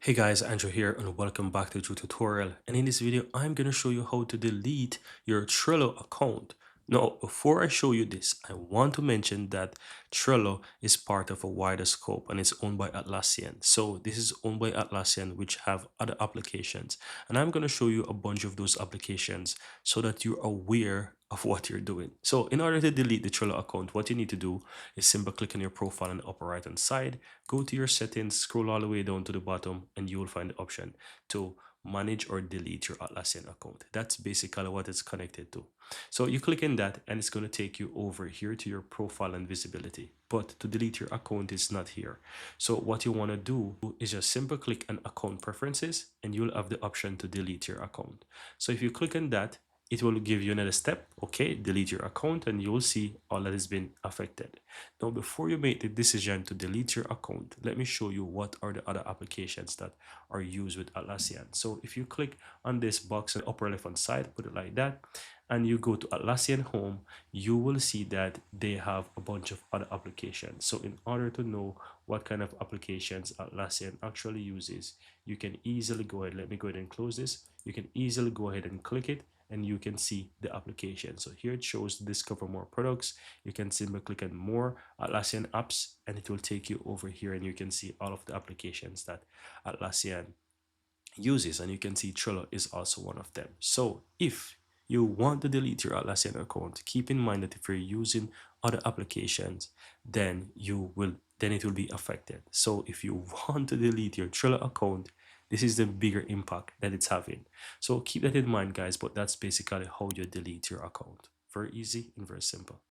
Hey guys, Andrew here and welcome back to the tutorial. And in this video, I'm going to show you how to delete your Trello account. Now, before I show you this, I want to mention that Trello is part of a wider scope and it's owned by Atlassian. So this is owned by Atlassian, which have other applications. And I'm going to show you a bunch of those applications so that you're aware of what you're doing. So in order to delete the Trello account, what you need to do is simply click on your profile on the upper right hand side, go to your settings, scroll all the way down to the bottom, and you will find the option to manage or delete your Atlassian account. That's basically what it's connected to. So you click in that and it's going to take you over here to your profile and visibility. But to delete your account is not here. So what you want to do is just simply click on account preferences and you'll have the option to delete your account. So if you click on that, it will give you another step. Okay, delete your account and you will see all that has been affected. Now, before you make the decision to delete your account, let me show you what are the other applications that are used with Atlassian. So if you click on this box on the upper left hand side, put it like that, and you go to Atlassian Home, you will see that they have a bunch of other applications. So in order to know what kind of applications Atlassian actually uses, you can easily go ahead, let me go ahead and close this. You can easily go ahead and click it and you can see the application. So here it shows discover more products. You can simply click on more Atlassian apps and it will take you over here and you can see all of the applications that Atlassian uses, and you can see Trello is also one of them. So if you want to delete your Atlassian account, keep in mind that if you're using other applications, then it will be affected. So if you want to delete your Trello account, this is the bigger impact that it's having. So keep that in mind, guys, but that's basically how you delete your account. Very easy and very simple.